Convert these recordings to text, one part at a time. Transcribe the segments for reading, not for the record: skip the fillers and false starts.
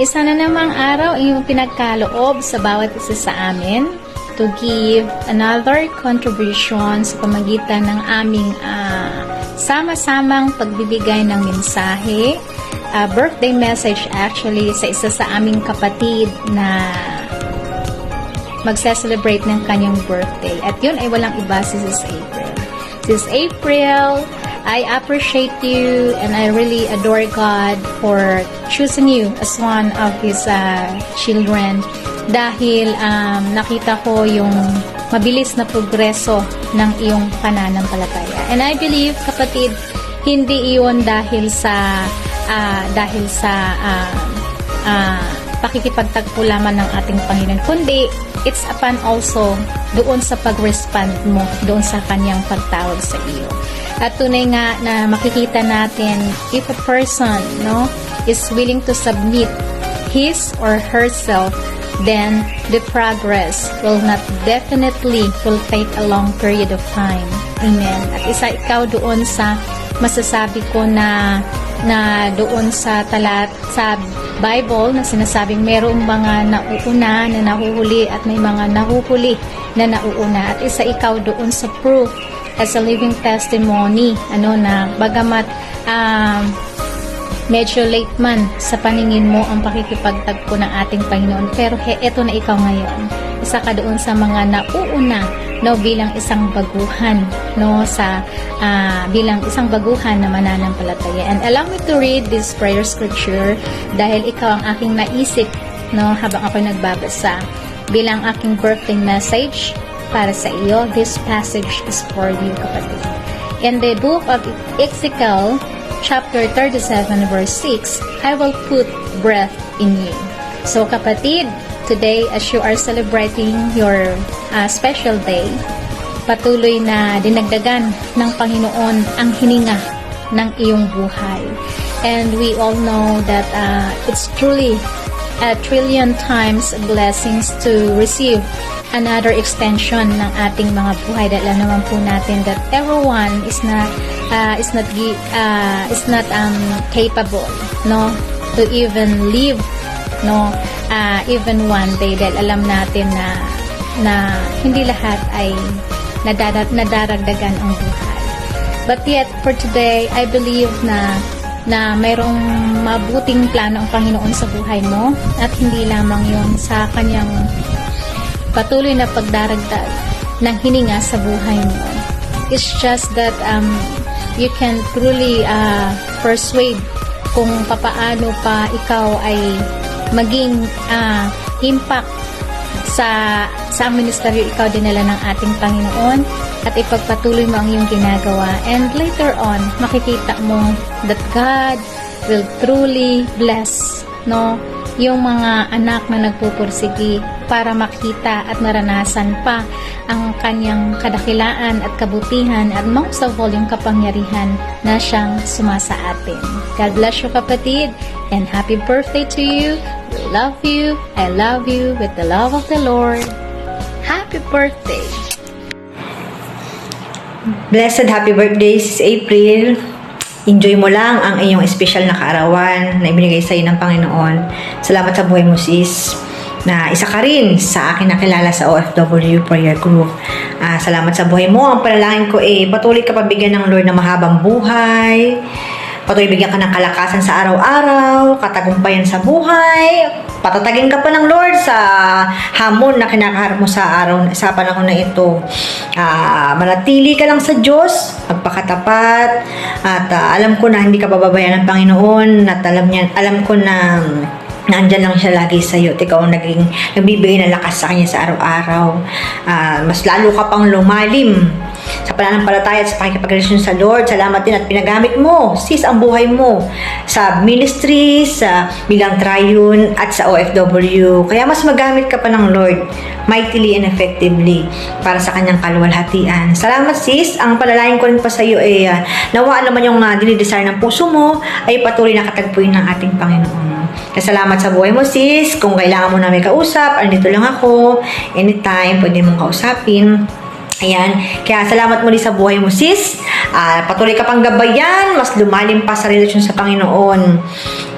Isa na namang araw iyong pinagkaloob sa bawat isa sa amin to give another contribution sa pamagitan ng aming sama-samang pagbibigay ng mensahe, birthday message actually sa isa sa aming kapatid na magse-celebrate ng kanyang birthday. At yun ay walang iba si Sis April. Sis April, I appreciate you and I really adore God for choosing you as one of His children dahil nakita ko yung mabilis na progreso ng iyong pananampalataya. And I believe, kapatid, hindi iyon dahil sa pakikipagtagpo lamang ng ating Panginoon, kundi it's upon also doon sa pag-respond mo doon sa kanyang pagtawag sa iyo. At tunay nga na makikita natin if a person is willing to submit his or herself, then the progress will not definitely will take a long period of time. Amen. At isa ikaw doon sa masasabi ko na doon sa Bible na sinasabing merong mga nauuna na nahuhuli at may mga nahuhuli na nauuna. At isa ikaw doon sa proof as a living testimony na bagamat medyo late man sa paningin mo ang pakikipagtagpo ng ating Panginoon, pero eto na ikaw ngayon, isa ka doon sa mga nauuna bilang isang baguhan bilang isang baguhan na mananampalataya. And allow me to read this prayer scripture dahil ikaw ang aking naisip habang ako nagbabasa bilang aking birthday message para sa iyo. This passage is for you, kapatid. In the book of Ezekiel chapter 37 verse 6, I will put breath in you. So kapatid, today as you are celebrating your special day, patuloy na dinagdagan ng Panginoon ang hininga ng iyong buhay. And we all know that it's truly a trillion times blessings to receive another extension ng ating mga buhay. Dahil alam naman po natin that everyone is not capable to even live even one day, dahil alam natin na hindi lahat ay nadaragdagan ang buhay. But yet for today, I believe na mayroong mabuting plano ang Panginoon sa buhay mo, at hindi lamang yun sa kanyang patuloy na pagdaragdag ng hininga sa buhay mo. It's just that you can truly persuade kung papaano pa ikaw ay maging impact sa ministeryo ikaw dinala ng ating Panginoon, at ipagpatuloy mo ang iyong ginagawa. And later on, makikita mo that God will truly bless yung mga anak na nagpupursigi para makita at maranasan pa ang kanyang kadakilaan at kabutihan, at most of all yung kapangyarihan na siyang sumasa atin. God bless you, kapatid, and happy birthday to you. We love you. I love you with the love of the Lord. Happy birthday. Blessed happy birthday, Sis April. Enjoy mo lang ang iyong special na kaarawan na ibinigay sa iyo ng Panginoon. Salamat sa buhay mo, sis, na isa ka rin sa akin nakilala sa OFW Prayer Group. Salamat sa buhay mo. Ang panalangin ko patuloy ka pabigyan ng Lord na mahabang buhay. Patuloy bigyan ka ng kalakasan sa araw-araw, katagumpayan sa buhay. Patatagin ka pa ng Lord sa hamon na kinakaharap mo sa panahon na ito. Manatili ka lang sa Diyos, magpakatapat, at alam ko na hindi ka bababayaan ng Panginoon, at alam ko na nandyan lang siya lagi sa iyo. Ikaw ang nagbibigay ng lakas sa kanya sa araw-araw. Mas lalo ka pang lumalim sa pananampalataya at sa pakikipagrelasyon sa Lord. Salamat din at pinagamit mo, sis, ang buhay mo sa ministry, sa bilang Triune at sa OFW. Kaya mas magamit ka pa ng Lord mightily and effectively para sa kanyang kaluwalhatian. Salamat, sis. Ang panalangin ko rin pa sa iyo nawa naman yung dinidesire ng puso mo ay patuloy na katagpuin ng ating Panginoon. Salamat sa buhay mo, sis. Kung kailangan mo na may kausap, andito lang ako. Anytime, pwede mong kausapin. Ayan. Kaya salamat muli sa buhay mo, sis. Patuloy ka pang gabayan, mas lumalim pa sa relasyon sa Panginoon.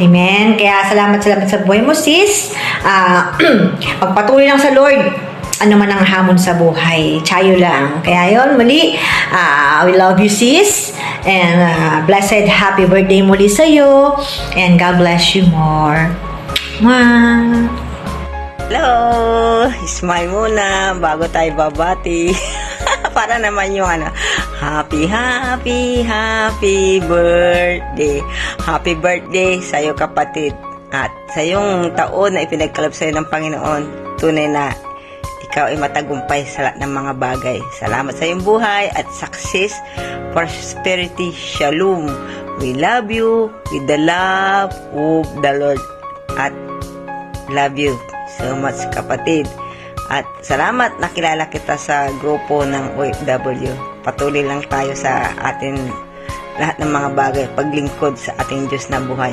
Amen. Kaya salamat sa buhay mo, sis. Pagpatuloy lang sa Lord, ano man ang hamon sa buhay. Tsayo lang. Kaya yon muli, we love you, sis. And blessed happy birthday muli sa'yo. And God bless you more. Mwah! Hello! Smile muna bago tayo babati. Para naman yung happy birthday. Happy birthday sa'yo kapatid. At sa iyong taon na ipinagkaloob sa'yo ng Panginoon, tunay na ikaw ay matagumpay sa lahat ng mga bagay. Salamat sa iyong buhay at success, prosperity, shalom. We love you with the love of the Lord. At love you so much kapatid. At salamat nakilala kita sa grupo ng OFW. Patuloy lang tayo sa atin lahat ng mga bagay, paglingkod sa ating Diyos na buhay.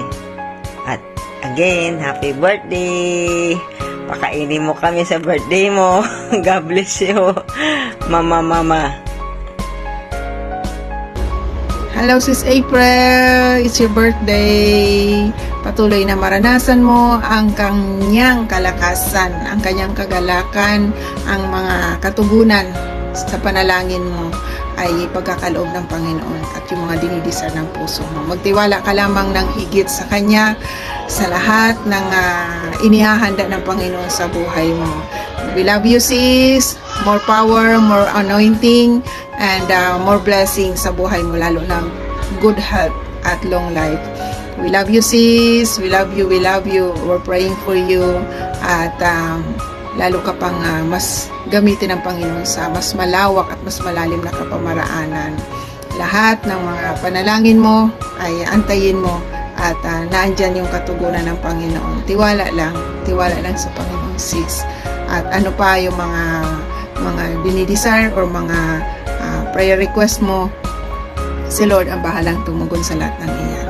At again, happy birthday! Pakainin mo kami sa birthday mo. God bless you, mama. Hello, Sis April! It's your birthday! Patuloy na maranasan mo ang kanyang kalakasan, ang kanyang kagalakan, ang mga katugunan sa panalangin mo ay pagkakaloob ng Panginoon at yung mga dinidesire ng puso mo. Magtiwala ka lamang ng higit sa Kanya sa lahat ng inihahanda ng Panginoon sa buhay mo. We love you, sis! More power, more anointing, and more blessing sa buhay mo, lalo ng good health at long life. We love you, sis. We love you. We're praying for you. At lalo ka pang mas gamitin ng Panginoon sa mas malawak at mas malalim na kapamaraanan. Lahat ng mga panalangin mo ay antayin mo at naandyan yung katugunan ng Panginoon. Tiwala lang sa Panginoon, sis. At ano pa yung mga dinidesire or mga prayer request mo, si Lord ang bahalang tumugon sa lahat ng iyan.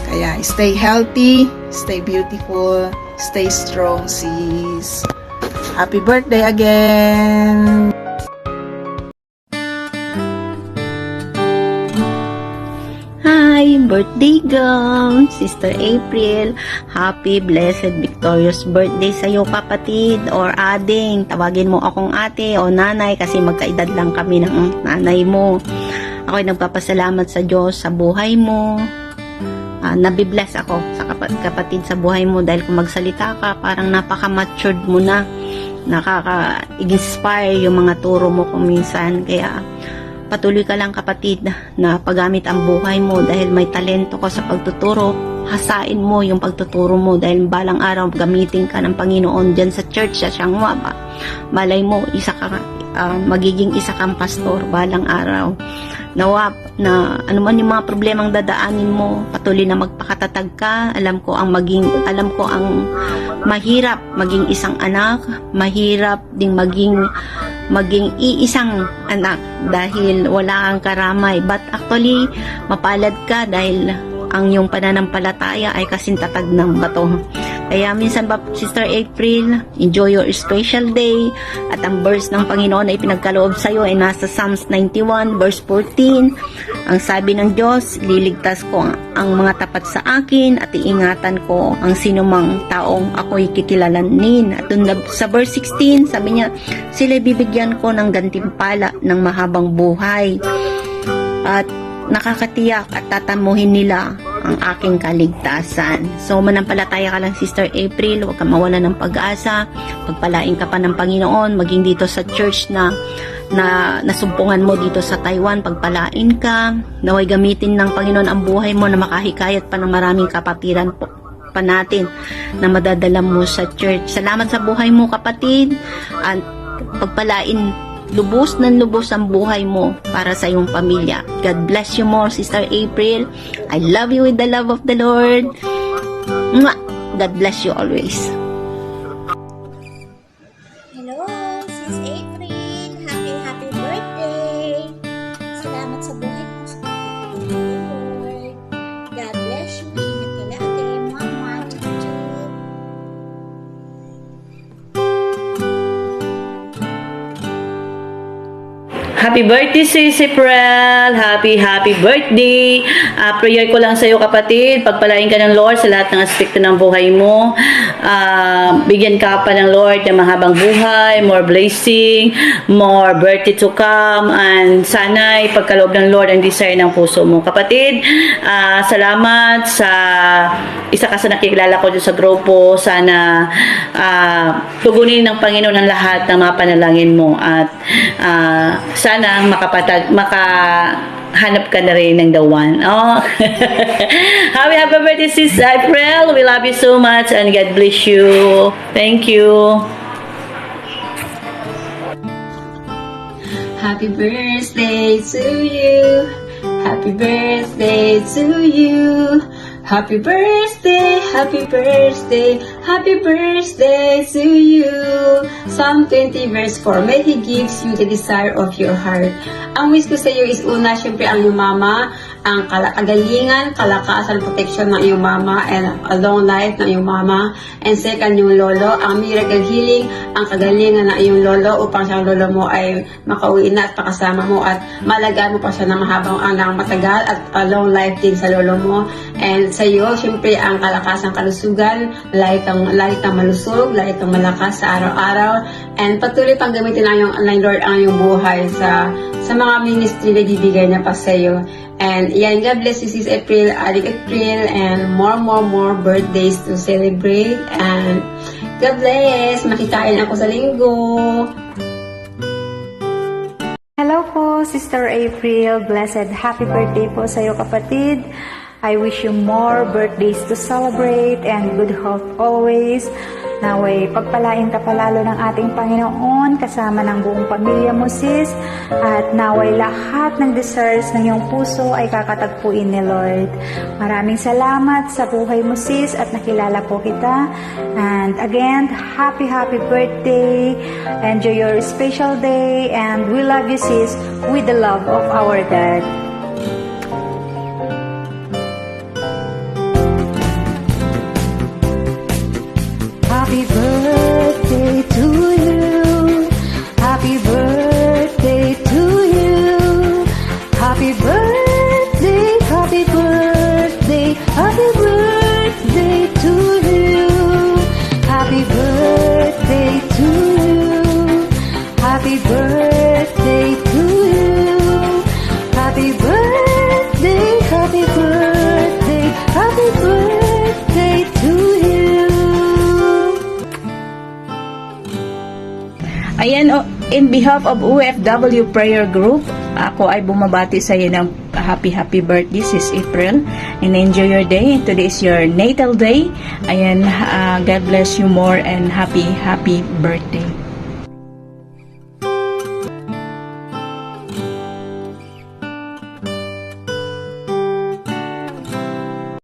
Kaya stay healthy, stay beautiful, stay strong, sis. Happy birthday again! Hi, birthday girl, Sister April. Happy, blessed, victorious birthday sa'yo kapatid or ading. Tawagin mo akong ate o nanay kasi magkaedad lang kami ng nanay mo. Ako'y nagpapasalamat sa Diyos sa buhay mo. Nabibless ako sa kapatid sa buhay mo dahil kung magsalita ka, parang napaka-matured mo na. Nakaka-inspire yung mga turo mo kung minsan. Kaya patuloy ka lang kapatid na paggamit ang buhay mo dahil may talento ka sa pagtuturo. Hasain mo yung pagtuturo mo dahil balang araw gamitin ka ng Panginoon dyan sa church sa Shanghua ba. Malay mo, magiging isa kang pastor balang araw. Nawa na anuman yung mga problemang dadaanin mo, patuloy na magpakatatag ka. Alam ko ang mahirap maging isang anak, mahirap ding maging iisang anak dahil wala kang karamay. But actually, mapalad ka dahil ang iyong pananampalataya ay kasintatag ng bato. Kaya minsan ba, Sister April, enjoy your special day. At ang verse ng Panginoon ay pinagkaloob sa iyo ay nasa Psalms 91 verse 14. Ang sabi ng Diyos, liligtas ko ang mga tapat sa akin at iingatan ko ang sinumang taong ako'y kikilalanin. At dun sa verse 16, sabi niya, sila bibigyan ko ng gantimpala ng mahabang buhay. At nakakatiyak at tatamuhin nila ang aking kaligtasan. So, manampalataya ka lang, Sister April. Huwag kang mawala ng pag-asa. Pagpalain ka pa ng Panginoon. Maging dito sa church na nasumpungan mo dito sa Taiwan. Pagpalain ka. Naway gamitin ng Panginoon ang buhay mo na makahikayat pa ng maraming kapatiran pa natin na madadala mo sa church. Salamat sa buhay mo, kapatid. At pagpalain lubos ng lubos ang buhay mo para sa iyong pamilya. God bless you more, Sister April. I love you with the love of the Lord. Mwah! God bless you always. Hello, Sis April. Happy birthday. Salamat sa buhay mo sa Lord. God bless you. Ingat ka lagi. Mama, chuchu. Happy birthday, Sis April! Happy birthday! Prayer ko lang sa iyo, kapatid. Pagpalain ka ng Lord sa lahat ng aspekto ng buhay mo. Bigyan ka pa ng Lord ng mahabang buhay, more blessing, more birthday to come, and sana ipagkaloob ng Lord ang desire ng puso mo. Kapatid, salamat sa isa ka sa nakikilala ko dyan sa grupo. Sana tugunin ng Panginoon ang lahat ng mga panalangin mo, at sana makahanap ka na rin ng the one. Oh. Happy birthday, Sis April. We love you so much and God bless you. Thank you. Happy birthday to you. Happy birthday to you. Happy birthday, happy birthday, happy birthday to you. Psalm 20 verse 4, may He gives you the desire of your heart. Ang wish ko sa iyo is una, syempre ang iyong mama, ang kagalingan, kalakasan, protection ng iyong mama, and a long life ng iyong mama. And second, yung lolo, ang miracle healing, ang kagalingan ng iyong lolo upang siyang lolo mo ay makauwi na at pakasama mo at malagaan mo pa siya ng mahabang ng matagal at a long life din sa lolo mo. And sa iyo, syempre ang kalakasan, kalusugan, lagi kang malusog, lagi kang malakas sa araw-araw, and patuloy pang gamitin ng Lord ang iyong buhay sa mga ministry na bibigay niya pa sa iyo. And yan, God bless you, Sis April, Adik April, and more birthdays to celebrate. And God bless, makikain ako sa linggo. Hello po, Sister April. Blessed happy birthday po sa iyo, kapatid. I wish you more birthdays to celebrate and good health always. Naway pagpalain ka palalo ng ating Panginoon kasama ng buong pamilya mo, sis. At naway lahat ng desires ng iyong puso ay kakatagpuin ni Lord. Maraming salamat sa buhay mo, sis, at nakilala po kita. And again, happy birthday. Enjoy your special day, and we love you, sis, with the love of our dad. Happy birthday to you. Happy birthday to you. Happy birthday, happy birthday, happy birthday to you. Happy birthday to you. Happy birthday to you. Happy birthday, happy birthday, happy birthday to you. Ayan, in behalf of OFW Prayer Group, ako ay bumabati sa iyo ng happy birthday, Sis April, and enjoy your day. Today is your natal day. Ayan, God bless you more and happy birthday.